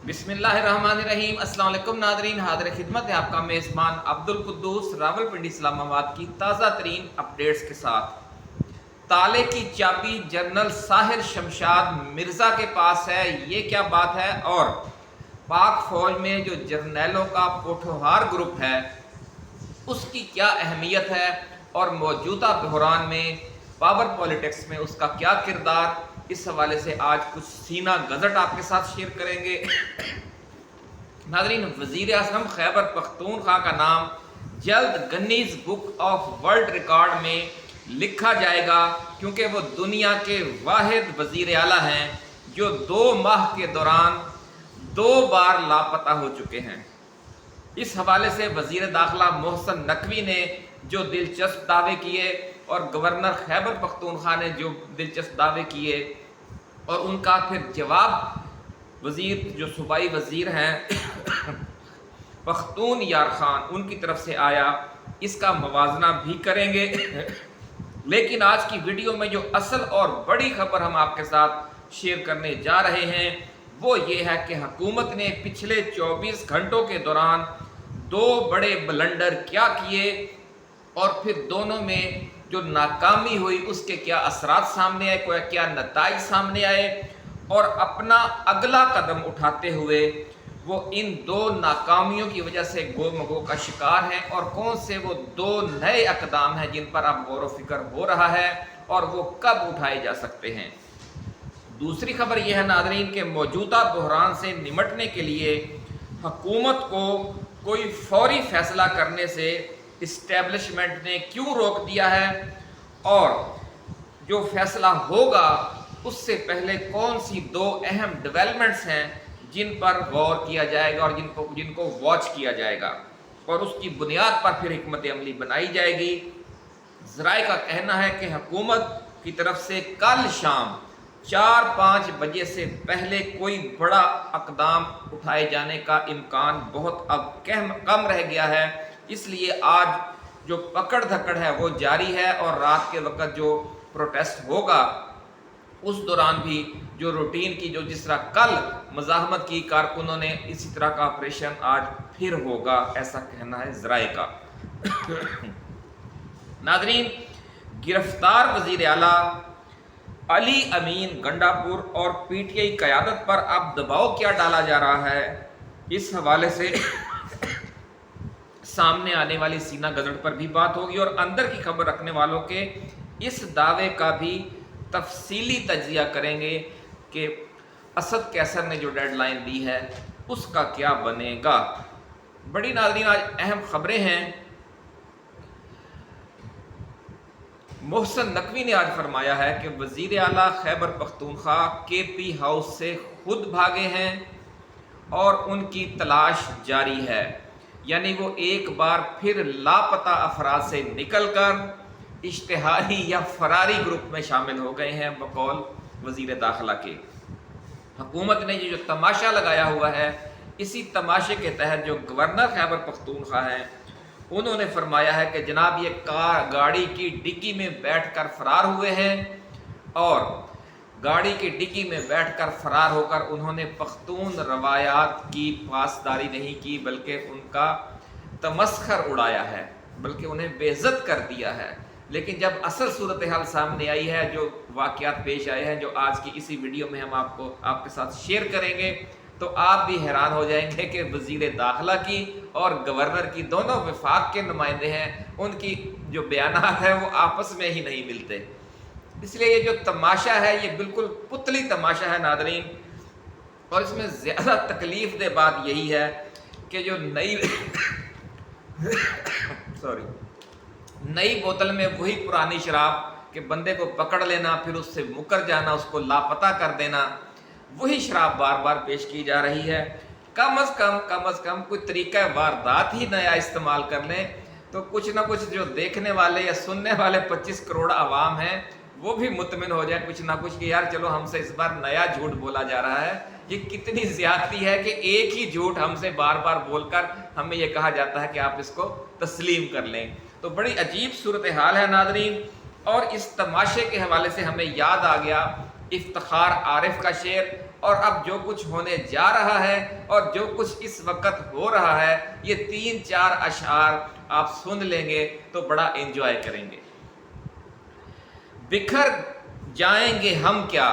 बिस्मिल्लाहिर्रहमानिर्रहीम। अस्सलाम वालेकुम नादरीन, हाज़िर खिदमत है आपका मेज़बान अब्दुल कुद्दूस रावलपिंडी इस्लामाबाद की ताज़ा तरीन अपडेट्स के साथ। ताले की चाबी जनरल साहिर शमशाद मिर्ज़ा के पास है, ये क्या बात है? और पाक फौज में जो जर्नैलों का पोठोहार ग्रुप है उसकी क्या अहमियत है और मौजूदा बहरान में पावर पॉलिटिक्स में उसका क्या किरदार, इस हवाले से आज कुछ सीना गज़ट आपके साथ शेयर करेंगे। नाज़रीन, वज़ीर आज़म खैबर पख्तूनख्वा का नाम जल्द Guinness book of world record में लिखा जाएगा, क्योंकि वो दुनिया के वाहिद वज़ीर आला हैं जो 2 माह के दौरान 2 बार लापता हो चुके हैं। इस हवाले से वज़ीर दाखिला मोहसिन नकवी ने जो दिलचस्प दावे किए और गवर्नर खैबर पख्तूनख्वा ने जो दिलचस्प दावे किए और उनका फिर जवाब वज़ीर जो सूबाई वज़ीर हैं पख्तून यार खान उनकी तरफ से आया, इसका मवाजना भी करेंगे। लेकिन आज की वीडियो में जो असल और बड़ी खबर हम आपके साथ शेयर करने जा रहे हैं वो ये है कि हुकूमत ने पिछले 24 घंटों के दौरान 2 बड़े ब्लंडर क्या किए और फिर दोनों में जो नाकामी हुई उसके क्या असरात सामने आए, क्या नताइज सामने आए, और अपना अगला कदम उठाते हुए वो इन 2 नाकामियों की वजह से गोमगो का शिकार हैं और कौन से वो 2 नए अक़दाम हैं जिन पर अब गौर व फिक्र हो रहा है और वो कब उठाए जा सकते हैं। दूसरी खबर यह है नाज़रीन कि मौजूदा बहरान से निमटने के लिए हुकूमत को कोई फौरी फैसला करने से इस्टेब्लिशमेंट ने क्यों रोक दिया है और जो फैसला होगा उससे पहले कौन सी 2 अहम डेवलपमेंट्स हैं जिन पर गौर किया जाएगा और जिनको वॉच किया जाएगा और उसकी बुनियाद पर फिर हिकमत अमली बनाई जाएगी। ज़राए का कहना है कि हुकूमत की तरफ से कल शाम 4-5 बजे से पहले कोई बड़ा अक़दाम उठाए जाने का इम्कान बहुत अब कम रह गया है, इसलिए आज जो पकड़ धकड़ है वो जारी है और रात के वक्त जो प्रोटेस्ट होगा उस दौरान भी जो रूटीन की जो जिस तरह कल मज़ाहमत की कारकुनों ने इसी तरह का ऑपरेशन आज फिर होगा, ऐसा कहना है ज़राए का। नाज़रीन, गिरफ्तार वज़ीर आला अली अमीन गंडापुर और पीटीआई क़यादत पर अब दबाव क्या डाला जा रहा है, इस हवाले से सामने आने वाली सीना गज़ट पर भी बात होगी और अंदर की खबर रखने वालों के इस दावे का भी तफसीली तज्ज़िया करेंगे कि असद कैसर ने जो डेडलाइन दी है उसका क्या बनेगा। बड़ी नाज़रीन, आज अहम खबरें हैं। मोहसिन नकवी ने आज फरमाया है कि वज़ीर आला खैबर पख्तूनख्वा केपी हाउस से खुद भागे हैं और उनकी तलाश जारी है, यानी वो एक बार फिर लापता अफराद से निकलकर इश्तिहारी या फरारी ग्रुप में शामिल हो गए हैं बकौल वज़ीर दाखिला के। हुकूमत ने ये जो तमाशा लगाया हुआ है, इसी तमाशे के तहत जो गवर्नर खैबर पख्तूनख्वा हैं उन्होंने फरमाया है कि जनाब ये गाड़ी की डिक्की में बैठकर फरार हुए हैं और गाड़ी की डिक्की में बैठकर फरार होकर उन्होंने पख्तून रवायात की पासदारी नहीं की बल्कि उनका तमस्खर उड़ाया है, बल्कि उन्हें बेइज्जत कर दिया है। लेकिन जब असल सूरत हाल सामने आई है, जो वाक़यात पेश आए हैं, जो आज की इसी वीडियो में हम आपके साथ शेयर करेंगे, तो आप भी हैरान हो जाएंगे कि वज़ीर दाखिला की और गवर्नर की दोनों वफाक के नुमाइंदे हैं, उनकी जो बयानात है वो आपस में ही नहीं मिलते। इसलिए ये जो तमाशा है ये बिल्कुल पुतली तमाशा है नाज़रीन, और इसमें ज़्यादा तकलीफ़ दे बात यही है कि जो नई बोतल में वही पुरानी शराब के बंदे को पकड़ लेना, फिर उससे मुकर जाना, उसको लापता कर देना, वही शराब बार बार पेश की जा रही है। कम अज़ कम कोई तरीक़ा वारदात ही नया इस्तेमाल कर लें तो कुछ ना कुछ जो देखने वाले या सुनने वाले 25 करोड़ आवाम हैं वो भी मुतमिन हो जाए कुछ ना कुछ कि यार चलो हमसे इस बार नया झूठ बोला जा रहा है। ये कितनी ज़्यादती है कि एक ही झूठ हमसे बार बार बोलकर हमें ये कहा जाता है कि आप इसको तस्लीम कर लें। तो बड़ी अजीब सूरत हाल है नाज़रीन, और इस तमाशे के हवाले से हमें याद आ गया इफ्तिखार आरिफ का शेर, اور اب جو کچھ ہونے جا رہا ہے اور جو کچھ اس وقت ہو رہا ہے، یہ 3-4 اشعار آپ سن لیں گے تو بڑا انجوائے کریں گے۔ بکھر جائیں گے ہم کیا،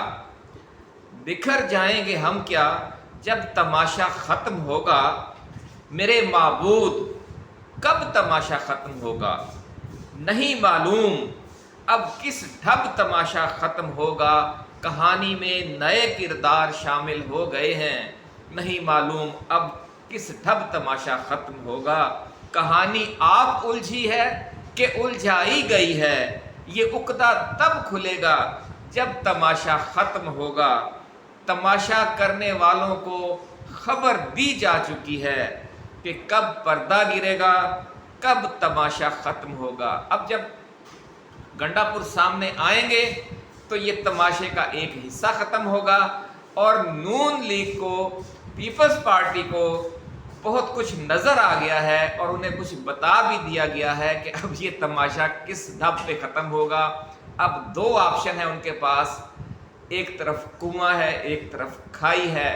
بکھر جائیں گے ہم کیا جب تماشا ختم ہوگا، میرے معبود کب تماشا ختم ہوگا، نہیں معلوم اب کس ڈھب تماشا ختم ہوگا، کہانی میں نئے کردار شامل ہو گئے ہیں، نہیں معلوم اب کس ڈھب تماشا ختم ہوگا، کہانی آپ الجھی ہے کہ الجھائی گئی ہے، یہ عقدہ تب کھلے گا جب تماشا ختم ہوگا، تماشا کرنے والوں کو خبر دی جا چکی ہے کہ کب پردہ گرے گا، کب تماشا ختم ہوگا۔ اب جب گنڈا پور سامنے آئیں گے تو یہ تماشے کا ایک حصہ ختم ہوگا، اور نون لیگ کو، پیپلز پارٹی کو بہت کچھ نظر آ گیا ہے اور انہیں کچھ بتا بھی دیا گیا ہے کہ اب یہ تماشا کس ڈھب پہ ختم ہوگا۔ اب 2 آپشن ہیں ان کے پاس، ایک طرف کنواں ہے، ایک طرف کھائی ہے،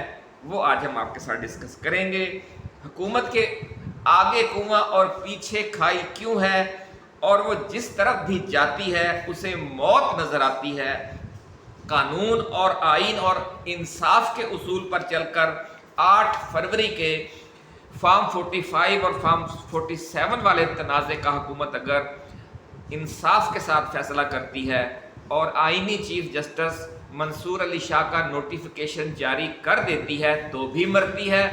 وہ آج ہم آپ کے ساتھ ڈسکس کریں گے۔ حکومت کے آگے کنواں اور پیچھے کھائی کیوں ہے، اور وہ جس طرف بھی جاتی ہے اسے موت نظر آتی ہے۔ قانون اور آئین اور انصاف کے اصول پر چل کر 8 فروری کے فارم 45 اور فارم 47 والے تنازع کا حکومت اگر انصاف کے ساتھ فیصلہ کرتی ہے اور آئینی چیف جسٹس منصور علی شاہ کا نوٹیفیکیشن جاری کر دیتی ہے تو بھی مرتی ہے،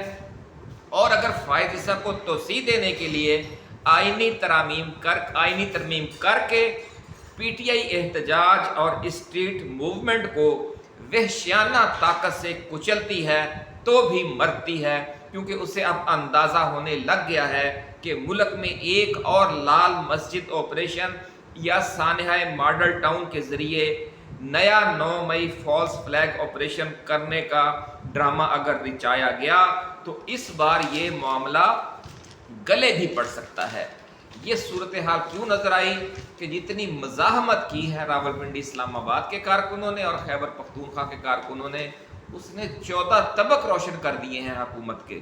اور اگر فائز عیسیٰ کو توسیع دینے کے لیے آئینی ترمیم کر کے پی ٹی آئی احتجاج اور اسٹریٹ موومنٹ کو وحشیانہ طاقت سے کچلتی ہے تو بھی مرتی ہے، کیونکہ اسے اب اندازہ ہونے لگ گیا ہے کہ ملک میں ایک اور لال مسجد آپریشن یا سانحہ ماڈل ٹاؤن کے ذریعے نیا 9 مئی فالس فلیگ آپریشن کرنے کا ڈرامہ اگر رچایا گیا تو اس بار یہ معاملہ گلے بھی پڑ سکتا ہے۔ یہ صورتحال کیوں نظر آئی کہ جتنی مزاحمت کی ہے راولپنڈی اسلام آباد کے کارکنوں نے اور خیبر پختونخوا کے کارکنوں نے، اس نے 14 طبق روشن کر دیے ہیں حکومت کے۔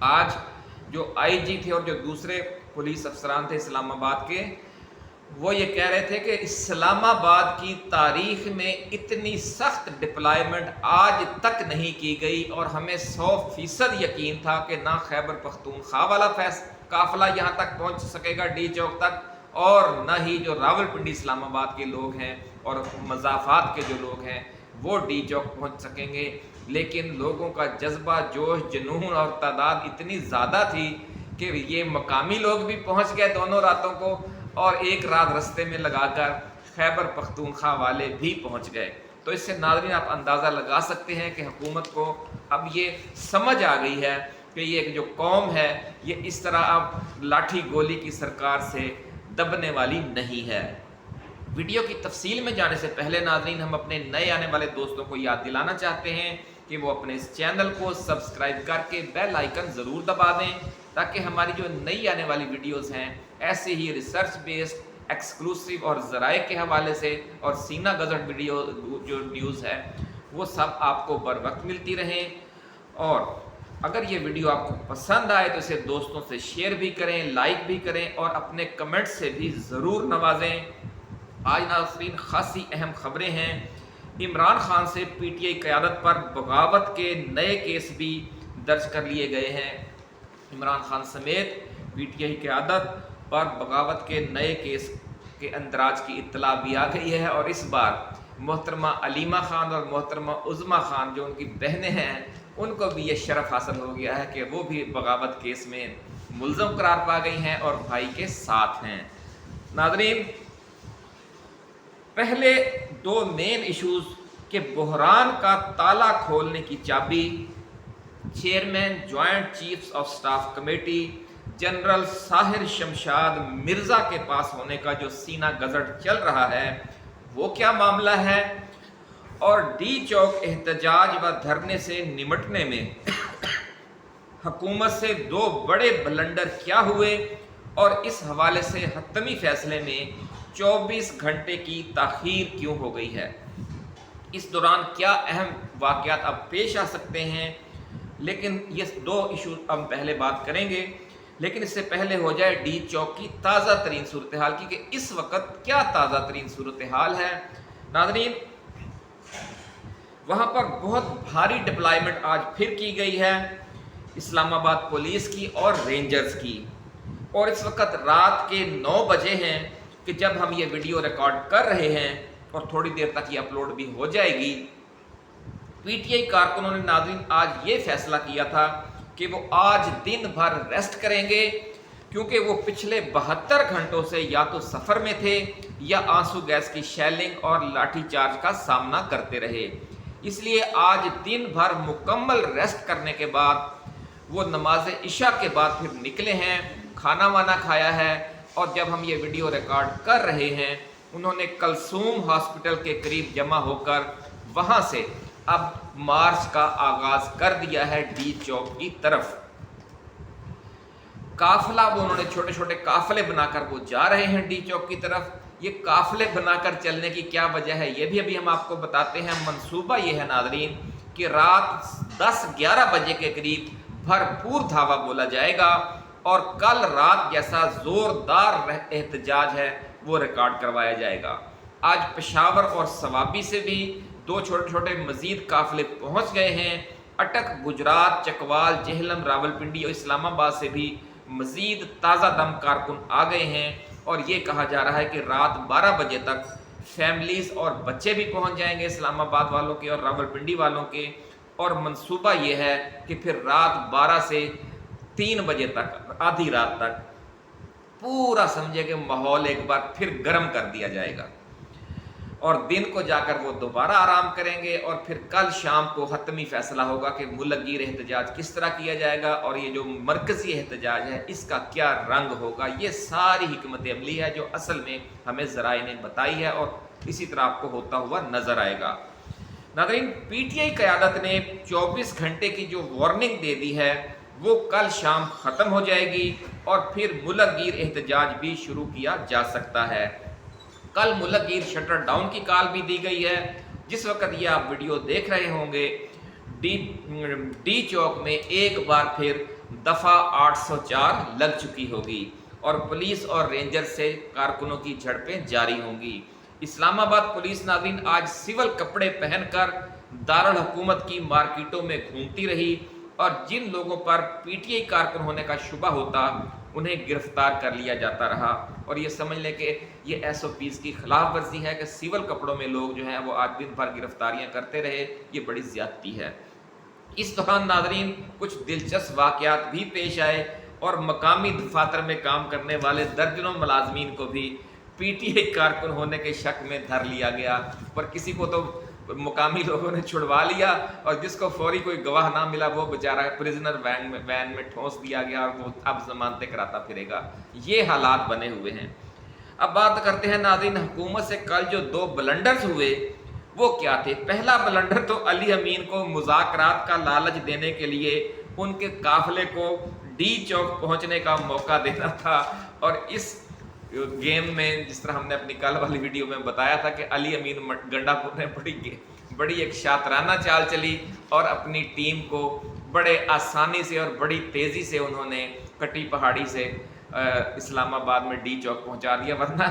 آج جو آئی جی تھے اور جو دوسرے پولیس افسران تھے اسلام آباد کے، وہ یہ کہہ رہے تھے کہ اسلام آباد کی تاریخ میں اتنی سخت ڈپلائمنٹ آج تک نہیں کی گئی، اور ہمیں 100% یقین تھا کہ نہ خیبر پختونخوا والا قافلہ یہاں تک پہنچ سکے گا ڈی چوک تک، اور نہ ہی جو راولپنڈی اسلام آباد کے لوگ ہیں اور مضافات کے جو لوگ ہیں وہ ڈی چوک پہنچ سکیں گے۔ لیکن لوگوں کا جذبہ، جوش، جنون اور تعداد اتنی زیادہ تھی کہ یہ مقامی لوگ بھی پہنچ گئے دونوں راتوں کو، اور ایک رات رستے میں لگا کر خیبر پختونخوا والے بھی پہنچ گئے۔ تو اس سے ناظرین آپ اندازہ لگا سکتے ہیں کہ حکومت کو اب یہ سمجھ آ گئی ہے کہ یہ جو قوم ہے یہ اس طرح اب لاٹھی گولی کی سرکار سے دبنے والی نہیں ہے۔ ویڈیو کی تفصیل میں جانے سے پہلے ناظرین ہم اپنے نئے آنے والے دوستوں کو یاد دلانا چاہتے ہیں کہ وہ اپنے اس چینل کو سبسکرائب کر کے بیل آئیکن ضرور دبا دیں، تاکہ ہماری جو نئی آنے والی ویڈیوز ہیں ایسے ہی ریسرچ بیسڈ، ایکسکلوسیو اور ذرائع کے حوالے سے اور سینہ گزٹ ویڈیو جو نیوز ہے وہ سب آپ کو بر وقت ملتی رہیں۔ اور اگر یہ ویڈیو آپ کو پسند آئے تو اسے دوستوں سے شیئر بھی کریں، لائک بھی کریں اور اپنے کمنٹ سے بھی ضرور نوازیں۔ آج ناظرین خاصی اہم خبریں ہیں۔ عمران خان سے پی ٹی آئی قیادت پر بغاوت کے نئے کیس بھی درج کر لیے گئے ہیں۔ عمران خان سمیت پی ٹی آئی قیادت پر بغاوت کے نئے کیس کے اندراج کی اطلاع بھی آ گئی ہے، اور اس بار محترمہ علیمہ خان اور محترمہ عظمہ خان جو ان کی بہنیں ہیں ان کو بھی یہ شرف حاصل ہو گیا ہے کہ وہ بھی بغاوت کیس میں ملزم قرار پا گئی ہیں اور بھائی کے ساتھ ہیں۔ ناظرین، پہلے 2 مین ایشوز کے بحران کا تالا کھولنے کی چابی chairman joint chiefs of staff committee general Sahir Shamshad Mirza کے پاس ہونے کا جو سینہ گزٹ چل رہا ہے وہ کیا معاملہ ہے، اور ڈی چوک احتجاج و دھرنے سے نمٹنے میں حکومت سے 2 بڑے بلنڈر کیا ہوئے، اور اس حوالے سے حتمی فیصلے میں 24 گھنٹے کی تاخیر کیوں ہو گئی ہے۔ اس دوران کیا اہم वाक़यात अब पेश आ सकते हैं, लेकिन ये 2 इशू हम पहले बात करेंगे। लेकिन इससे पहले हो जाए डी चौक की ताज़ा तरीन सूरत हाल की, कि इस वक्त क्या ताज़ा तरीन सूरत हाल है। नाज़रीन, वहाँ पर बहुत भारी डिप्लॉयमेंट आज फिर की गई है इस्लामाबाद पुलिस की और रेंजर्स की, और इस वक्त रात के 9 बजे हैं कि जब हम ये वीडियो रिकॉर्ड कर रहे हैं, और थोड़ी देर तक ये अपलोड भी हो जाएगी। पीटीआई कारकुनों ने नाज़रीन आज ये फैसला किया था कि वो आज दिन भर रेस्ट करेंगे, क्योंकि वो पिछले 72 घंटों से या तो सफ़र में थे या आंसू गैस की शेलिंग और लाठीचार्ज का सामना करते रहे। इसलिए आज दिन भर मुकम्मल रेस्ट करने के बाद वो नमाज इशा के बाद फिर निकले हैं, खाना वाना खाया है, और जब हम ये वीडियो रिकॉर्ड कर रहे हैं उन्होंने कलसूम हॉस्पिटल के करीब जमा होकर वहाँ से अब मार्च का आगाज़ कर दिया है डी चौक की तरफ। काफिला वो उन्होंने छोटे छोटे काफिले बनाकर वो जा रहे हैं डी चौक की तरफ। ये काफिले बनाकर चलने की क्या वजह है ये भी अभी हम आपको बताते हैं। मंसूबा ये है नाज़रीन कि रात 10-11 बजे के करीब भरपूर धावा बोला जाएगा, और कल रात जैसा ज़ोरदार एहतजाज है वो रिकॉर्ड करवाया जाएगा। आज पेशावर और सवाबी से भी 2 छोटे छोटे मज़ीद काफिले पहुँच गए हैं। अटक, गुजरात, चकवाल, जेहलम, रावलपिंडी और इस्लामाबाद से भी मज़ीद ताज़ा दम कारकुन आ गए हैं, और ये कहा जा रहा है कि रात 12 बजे तक फैमिलीज़ और बच्चे भी पहुंच जाएंगे इस्लामाबाद वालों के और रावलपिंडी वालों के। और मंसूबा ये है कि फिर रात 12 से 3 बजे तक, आधी रात तक पूरा समझे कि माहौल एक बार फिर गर्म कर दिया जाएगा, और दिन को जाकर वो दोबारा आराम करेंगे, और फिर कल शाम को हतमी फैसला होगा कि मुल्लगीर एहतजाज किस तरह किया जाएगा, और ये जो मरकज़ी एहतजाज है इसका क्या रंग होगा। ये सारी हिकमत अमली है जो असल में हमें ज़राए ने बताई है, और इसी तरह आपको होता हुआ नज़र आएगा। नाज़रीन, पीटीआई क़यादत ने 24 घंटे की जो वार्निंग दे दी है वो कल शाम ख़त्म हो जाएगी, और फिर मुल्लगीर एहतजाज भी शुरू किया जा सकता है। कल मुल्लगीर शटर डाउन की कॉल भी दी गई है। जिस वक्त ये आप वीडियो देख रहे होंगे डी चौक में एक बार फिर दफ़ा 804 लग चुकी होगी, और पुलिस और रेंजर से कारकुनों की झड़पें जारी होंगी। इस्लामाबाद पुलिस नाज़रीन आज सिविल कपड़े पहनकर दारुल हुकूमत की मार्केटों में घूमती रही, और जिन लोगों पर पीटीआई कारकुन होने का शुबा होता उन्हें गिरफ्तार कर लिया जाता रहा। और ये समझ लें कि ये SOPs की खिलाफ वर्जी है कि सिविल कपड़ों में लोग जो हैं वो आज दिन भर गिरफ्तारियां करते रहे। ये बड़ी ज़्यादती है। इस दौरान नाज़रीन कुछ दिलचस्प वाक़यात भी पेश आए, और मकामी दफातर में काम करने वाले दर्जनों मुलाजमीन को भी पीटीआई कारकुन होने के शक में धर लिया गया, पर किसी को तो मुकामी लोगों ने छुड़वा लिया, और जिसको फौरी कोई गवाह ना मिला वो बेचारा प्रिजनर वैन में ठोंस दिया गया, और वो अब जमानतें कराता फिरेगा। ये हालात बने हुए हैं। अब बात करते हैं नाज़रीन हुकूमत से कल जो 2 ब्लंडर्स हुए वो क्या थे। पहला ब्लंडर तो अली अमीन को मुज़ाकरात का लालच देने के लिए उनके काफिले को डी चौक पहुंचने का मौका देना था, और इस गेम में जिस तरह हमने अपनी कल वाली वीडियो में बताया था कि अली अमीन गंडापुर ने बड़ी एक शातराना चाल चली, और अपनी टीम को बड़े आसानी से और बड़ी तेज़ी से उन्होंने कटी पहाड़ी से इस्लामाबाद में डी चौक पहुंचा दिया। वरना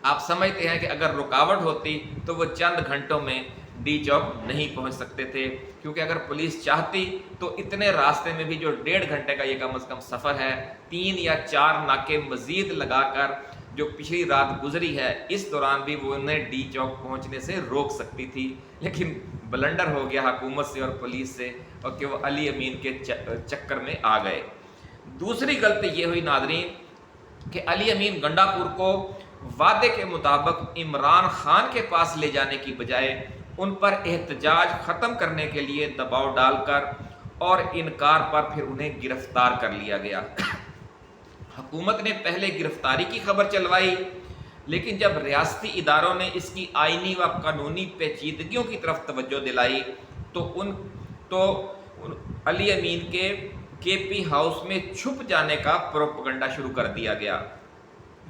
आप समझते हैं कि अगर रुकावट होती तो वो चंद घंटों में डी चौक नहीं पहुंच सकते थे, क्योंकि अगर पुलिस चाहती तो इतने रास्ते में भी जो 1.5 घंटे का ये कम अज़ कम सफ़र है, 3 या 4 नाके मज़ीद लगाकर जो पिछली रात गुजरी है इस दौरान भी वो उन्हें डी चौक पहुंचने से रोक सकती थी। लेकिन ब्लंडर हो गया हुकूमत से और पुलिस से, और कि वो अली अमीन के चक्कर में आ गए। दूसरी गलती ये हुई नाज़रीन कि अली अमीन गंडापुर को वादे के मुताबिक इमरान खान के पास ले जाने की बजाय उन पर एहतजाज ख़त्म करने के लिए दबाव डालकर और इनकार पर फिर उन्हें गिरफ्तार कर लिया गया। हुकूमत ने पहले गिरफ्तारी की खबर चलवाई, लेकिन जब रियासती इदारों ने इसकी आइनी व कानूनी पेचीदगियों की तरफ तवज्जो दिलाई तो अली अमीन के KP हाउस में छुप जाने का प्रोपगंडा शुरू कर दिया गया।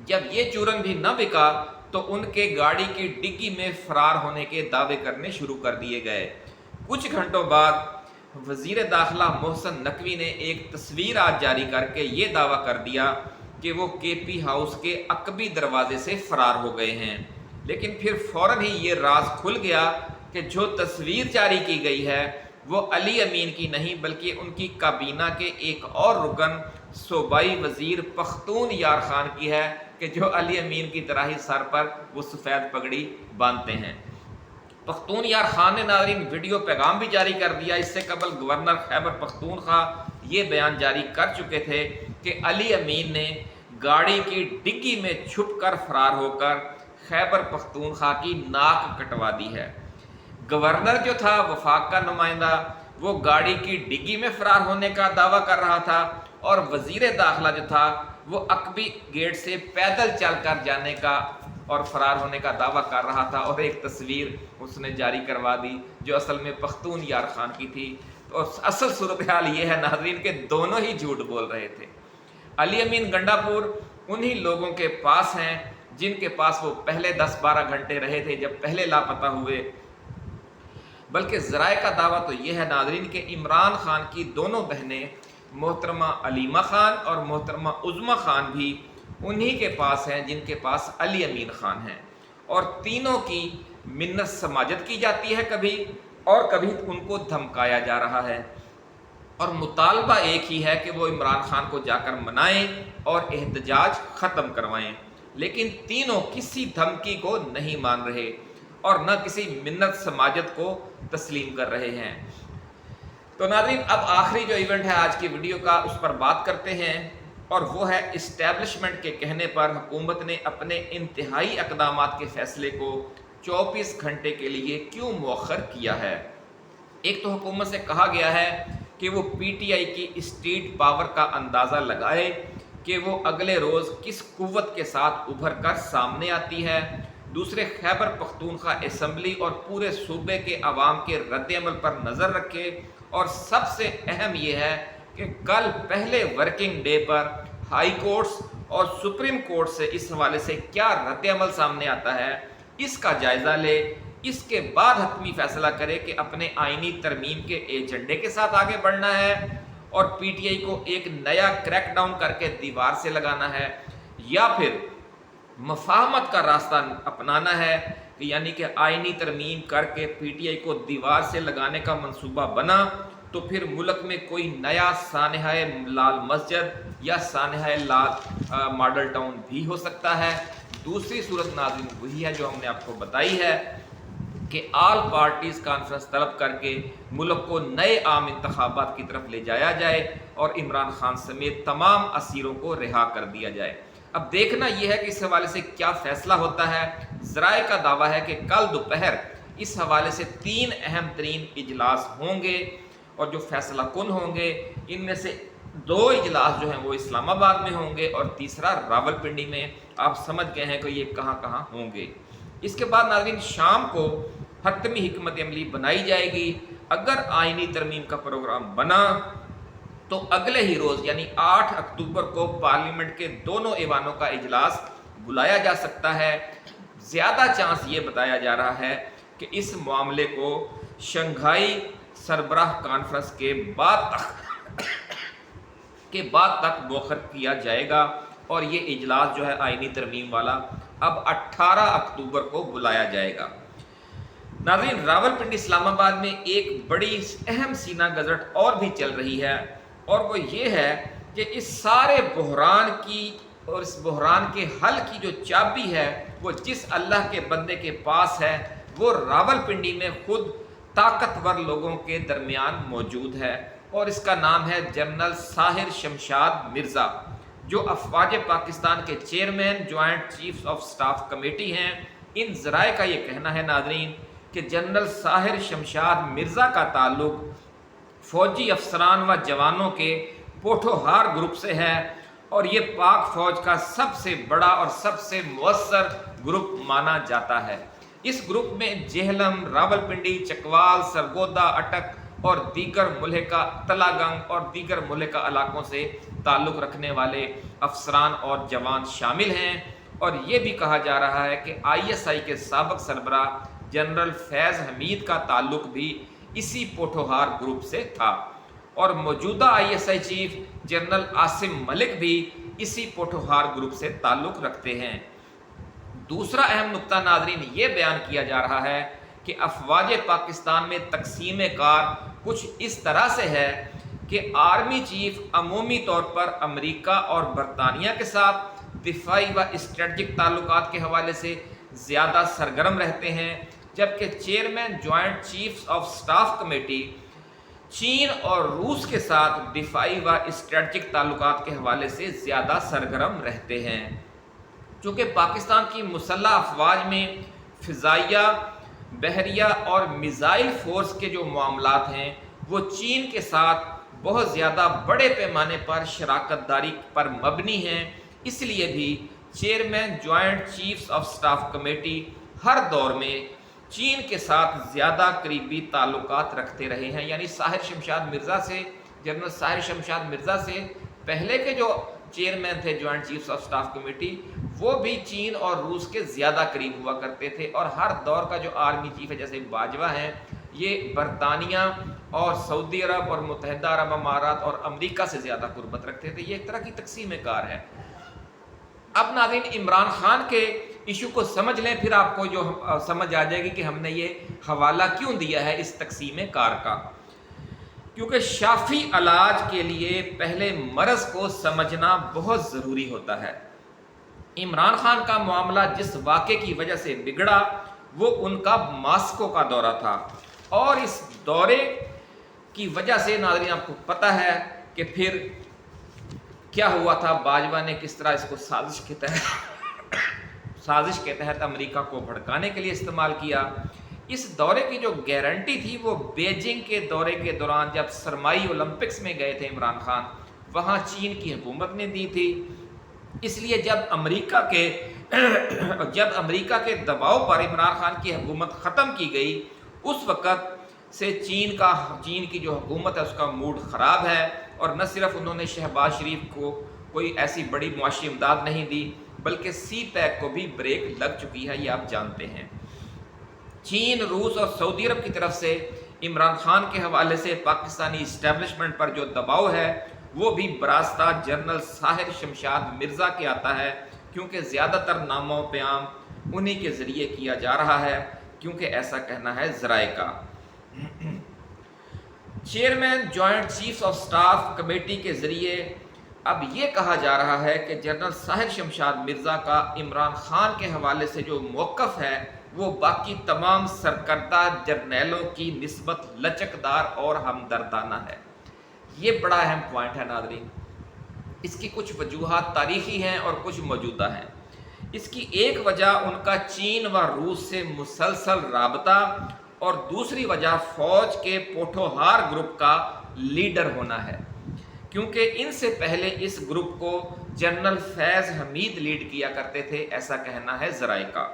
जब ये चूरन भी न बिका तो उनके गाड़ी की डिग्गी में फरार होने के दावे करने शुरू कर दिए गए। कुछ घंटों बाद वजीर दाखिला मोहसिन नकवी ने एक तस्वीर आज जारी करके ये दावा कर दिया कि वो KP हाउस के अकबी दरवाजे से फरार हो गए हैं। लेकिन फिर फौरन ही ये राज खुल गया कि जो तस्वीर जारी की गई है वो अली अमीन की नहीं बल्कि उनकी काबीना के एक और रुकन सूबाई वजीर पख्तून यार खान की है, कि जो अली अमीन की तरह ही सर पर वो सफ़ेद पगड़ी बांधते हैं। पख्तून यार खान ने नाज़रीन वीडियो पैगाम भी जारी कर दिया। इससे कबल गवर्नर खैबर पख्तूनख्वा ये बयान जारी कर चुके थे कि अली अमीन ने गाड़ी की डिग्गी में छुप कर फरार होकर खैबर पख्तूनख्वा की नाक कटवा दी है। गवर्नर जो था वफाक का नुमाइंदा, वो गाड़ी की डिग्गी में फरार होने का दावा कर रहा था, और वजीर दाखिला जो था वो अकबी गेट से पैदल चल कर जाने का और फरार होने का दावा कर रहा था, और एक तस्वीर उसने जारी करवा दी जो असल में पख्तून यार खान की थी। तो असल सूरत हाल ये है नाज़रीन के दोनों ही झूठ बोल रहे थे। अली अमीन गंडापुर उन्हीं लोगों के पास हैं जिनके पास वो पहले 10-12 घंटे रहे थे जब पहले लापता हुए। बल्कि ज़राए का दावा तो ये है नाज़रीन के इमरान खान की दोनों बहनें मोहतरमा अलीमा खान और मोहतरमा उज़्मा खान भी उन्हीं के पास हैं जिनके पास अली अमीन खान हैं, और तीनों की मिन्नत समाजत की जाती है कभी, और कभी उनको धमकाया जा रहा है, और मुतालबा एक ही है कि वो इमरान खान को जाकर मनाएं और एहतजाज ख़त्म करवाएं। लेकिन तीनों किसी धमकी को नहीं मान रहे और न किसी मिन्नत समाजत को तस्लीम कर रहे हैं। तो नाज़रीन अब आखिरी जो इवेंट है आज की वीडियो का उस पर बात करते हैं, और वो है इस्टेब्लिशमेंट के कहने पर हुकूमत ने अपने इंतहाई इक़दामात के फ़ैसले को 24 घंटे के लिए क्यों मौखर किया है। एक तो हुकूमत से कहा गया है कि वो PTI की स्टेट पावर का अंदाज़ा लगाए कि वो अगले रोज़ किस कुव्वत के साथ उभर कर सामने आती है। दूसरे, खैबर पख्तूनख्वा असम्बली और पूरे सूबे के अवाम के रद्द-ए-अमल पर नज़र रखे, और सबसे अहम ये है कि कल पहले वर्किंग डे पर हाई कोर्ट्स और सुप्रीम कोर्ट से इस हवाले से क्या रद्द-ए-अमल सामने आता है इसका जायज़ा ले। इसके बाद हतमी फैसला करे कि अपने आइनी तरमीम के एजेंडे के साथ आगे बढ़ना है और PTI को एक नया क्रैकडाउन करके दीवार से लगाना है, या फिर मफाहमत का रास्ता अपनाना है कि यानी कि आइनी तरमीम करके PTI को दीवार से लगाने का मंसूबा बना तो फिर मुल्क में कोई नया सानहाए लाल मस्जिद या सानहाए लाल मॉडल टाउन भी हो सकता है। दूसरी सूरत नाज़रीन वही है जो हमने आपको बताई है कि आल पार्टीज़ कॉन्फ्रेंस तलब करके मुल्क को नए आम इंतखाबात की तरफ ले जाया जाए और इमरान खान समेत तमाम असीरों को रिहा कर दिया जाए। अब देखना यह है कि इस हवाले से क्या फ़ैसला होता है। ज़राए का दावा है कि कल दोपहर इस हवाले से 3 अहम तरीन इजलास होंगे, और जो फैसला कुन होंगे इनमें से 2 इजलास जो हैं वो इस्लामाबाद में होंगे और तीसरा रावलपिंडी में। आप समझ गए हैं कि ये कहाँ कहाँ होंगे। इसके बाद नाज़रीन शाम को हतमी हिकमत अमली बनाई जाएगी। अगर आइनी तरमीम का प्रोग्राम बना तो अगले ही रोज़ यानी 8 अक्टूबर को पार्लियामेंट के दोनों ऐवानों का इजलास बुलाया जा सकता है। ज़्यादा चांस ये बताया जा रहा है कि इस मामले को शंघाई सरबराह कॉन्फ्रेंस के बाद तक मौखर किया जाएगा, और ये इजलास जो है आइनी तरमीम वाला अब 18 अक्टूबर को बुलाया जाएगा। नाज़रीन रावलपिंडी इस्लामाबाद में एक बड़ी अहम सीना गजट और भी चल रही है, और वो ये है कि इस सारे बहरान की और इस बहरान के हल की जो चाबी है वो जिस अल्लाह के बंदे के पास है वो रावलपिंडी में खुद ताकतवर लोगों के दरमियान मौजूद है, और इसका नाम है जनरल साहिर शमशाद मिर्ज़ा, जो अफवाज पाकिस्तान के chairman joint chiefs of staff committee हैं। इन ज़राए का ये कहना है नाज़रीन कि जनरल साहिर शमशाद मिर्ज़ा का ताल्लुक़ फ़ौजी अफसरान व जवानों के पोठोहार ग्रुप से है, और ये पाक फ़ौज का सबसे बड़ा और सबसे मुअस्सर ग्रुप माना जाता है। इस ग्रुप में जेहलम, रावलपिंडी, चकवाल, सरगोदा, अटक और दीगर मुल्हिका तलागंग और दीगर मुल्हिका इलाकों से ताल्लुक़ रखने वाले अफसरान और जवान शामिल हैं। और ये भी कहा जा रहा है कि ISI के साबिक़ सरबराह जनरल फैज़ हमीद का ताल्लुक़ भी इसी पोठोहार ग्रुप से था और मौजूदा ISI chief general Asim Malik भी इसी पोठोहार ग्रुप से ताल्लुक़ रखते हैं। दूसरा अहम नुक्ता नाज़रीन ये बयान किया जा रहा है कि अफवाज पाकिस्तान में तकसीम कार कुछ इस तरह से है कि आर्मी चीफ अमूमी तौर पर अमेरिका और बरतानिया के साथ दिफाई व स्ट्रेटजिक ताल्लुकात के हवाले से ज़्यादा सरगर्म रहते हैं, जबकि chairman joint chiefs of staff committee चीन और रूस के साथ दिफाई व स्ट्रेटजिक ताल्लुकात के हवाले से ज़्यादा सरगर्म रहते हैं। चूँकि पाकिस्तान की मुसल्लह अफवाज में फ़िज़ाइया, बहरिया और मिज़ाइल फ़ोर्स के जो मामलात हैं वो चीन के साथ बहुत ज़्यादा बड़े पैमाने पर शराकतदारी पर मबनी हैं, इसलिए भी chairman joint chiefs of staff committee हर दौर में चीन के साथ ज़्यादा करीबी ताल्लुकात रखते रहे हैं। यानी साहिर शमशाद मिर्ज़ा से, जनरल साहिर शमशाद मिर्ज़ा से पहले के जो चेयरमैन थे joint chiefs of staff committee, वो भी चीन और रूस के ज़्यादा करीब हुआ करते थे। और हर दौर का जो आर्मी चीफ है जैसे बाजवा हैं, ये बरतानिया और सऊदी अरब और मुत्तहिदा अरब अमारात और अमेरिका से ज़्यादा कुर्बत रखते थे। ये एक तरह की तकसीम कार है। अब नाज़रीन इमरान खान के इशू को समझ लें, फिर आपको जो समझ आ जाएगी कि हमने ये हवाला क्यों दिया है इस तकसीम कार का। क्योंकि शाफी इलाज के लिए पहले मर्ज़ को समझना बहुत ज़रूरी होता है। इमरान खान का मामला जिस वाक़े की वजह से बिगड़ा वो उनका मास्को का दौरा था, और इस दौरे की वजह से नाज़रीन आपको पता है कि फिर क्या हुआ था। बाजवा ने किस तरह इसको साजिश के तहत अमेरिका को भड़काने के लिए इस्तेमाल किया। इस दौरे की जो गारंटी थी वो बीजिंग के दौरे के दौरान जब सरमाई ओलंपिक्स में गए थे इमरान खान, वहाँ चीन की हुकूमत ने दी थी। इसलिए जब अमेरिका के दबाव पर इमरान खान की हुकूमत ख़त्म की गई, उस वक़्त से चीन की जो हुकूमत है उसका मूड ख़राब है। और न सिर्फ उन्होंने शहबाज शरीफ को कोई ऐसी बड़ी मुआशी इमदाद नहीं दी, बल्कि सी पैक को भी ब्रेक लग चुकी है, ये आप जानते हैं। चीन, रूस और सऊदी अरब की तरफ से इमरान खान के हवाले से पाकिस्तानी इस्टेब्लिशमेंट पर जो दबाव है वो भी बरास्ता जनरल साहिर शमशाद मिर्ज़ा के आता है, क्योंकि ज़्यादातर नामो प्याम उन्हीं के ज़रिए किया जा रहा है, क्योंकि ऐसा कहना है ज़राए का। Chairman joint chiefs of staff committee के ज़रिए अब ये कहा जा रहा है कि जनरल साहिर शमशाद मिर्ज़ा का इमरान खान के हवाले से जो मौक़िफ़ है वो बाकी तमाम सरकर्दा जर्नैलों की निस्बत लचकदार और हमदर्दाना है। ये बड़ा अहम पॉइंट है नाज़रीन। इसकी कुछ वजूहात तारीख़ी हैं और कुछ मौजूदा हैं। इसकी एक वजह उनका चीन व रूस से मुसलसल राबता और दूसरी वजह फ़ौज के पोठोहार ग्रुप का लीडर होना है, क्योंकि इनसे पहले इस ग्रुप को जनरल फैज़ हमीद लीड किया करते थे, ऐसा कहना है ज़राए का,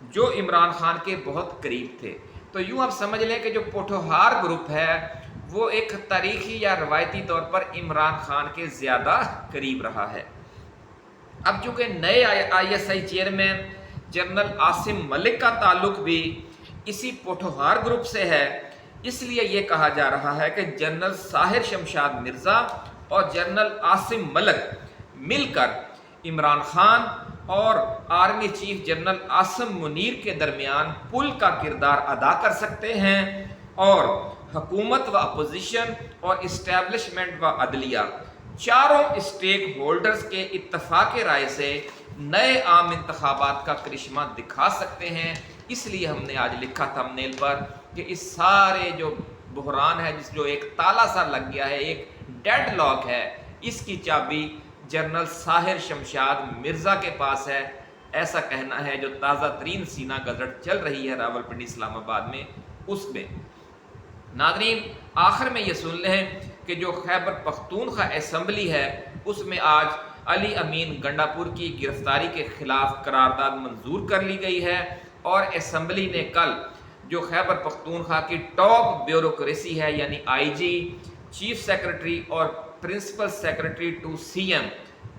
जो इमरान खान के बहुत करीब थे। तो यूँ आप समझ लें कि जो पोठोहार ग्रुप है वो एक तारीख़ी या रवायती तौर पर इमरान खान के ज़्यादा करीब रहा है। अब चूँकि नए ISI chairman general Asim Malik का ताल्लुक़ भी इसी पोठोहार ग्रुप से है, इसलिए ये कहा जा रहा है कि जनरल साहिर शमशाद मिर्ज़ा और जनरल आसिम मलिक मिलकर इमरान खान और army chief general Asim Munir के दरमियान पुल का किरदार अदा कर सकते हैं, और हुकूमत व अपोजिशन और इस्टेब्लिशमेंट व अदलिया चारों स्टेक होल्डर्स के इत्तफाक राय से नए आम इंतखाबात का करिश्मा दिखा सकते हैं। इसलिए हमने आज लिखा थंबनेल पर कि इस सारे जो बहरान है, जो एक ताला सा लग गया है, एक डेड लॉक है, इसकी चाबी जनरल साहिर शमशाद मिर्ज़ा के पास है, ऐसा कहना है जो ताज़ा तरीन सीना गज़ट चल रही है रावलपिंडी इस्लामाबाद में उसमें। नाज़रीन आखिर में ये सुन लें कि जो खैबर पख्तूनख्वा असम्बली है उसमें आज अली अमीन गंडापुर की गिरफ्तारी के ख़िलाफ़ करारदाद मंजूर कर ली गई है, और असम्बली ने कल जो खैबर पख्तूनख्वा की टॉप ब्यूरोक्रेसी है यानी IG, चीफ सेक्रेटरी और प्रिंसिपल सेक्रेटरी टू CM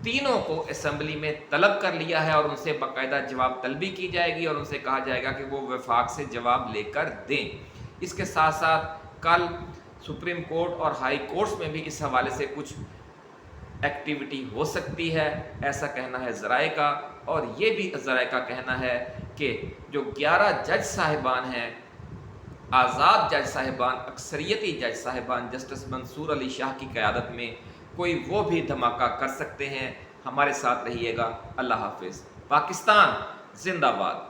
तीनों को असम्बली में तलब कर लिया है, और उनसे बाकायदा जवाब तलबी की जाएगी और उनसे कहा जाएगा कि वो वफाक से जवाब लेकर दें। اس کے ساتھ ساتھ کل سپریم کورٹ اور ہائی کورٹس میں بھی اس حوالے سے کچھ ایکٹیویٹی ہو سکتی ہے، ایسا کہنا ہے ذرائع کا۔ اور یہ بھی ذرائع کا کہنا ہے کہ جو 11 جج صاحبان ہیں، آزاد جج صاحبان، اکثریتی جج صاحبان جسٹس منصور علی شاہ کی قیادت میں، کوئی وہ بھی دھماکہ کر سکتے ہیں۔ ہمارے ساتھ رہیے گا۔ اللہ حافظ۔ پاکستان زندہ باد۔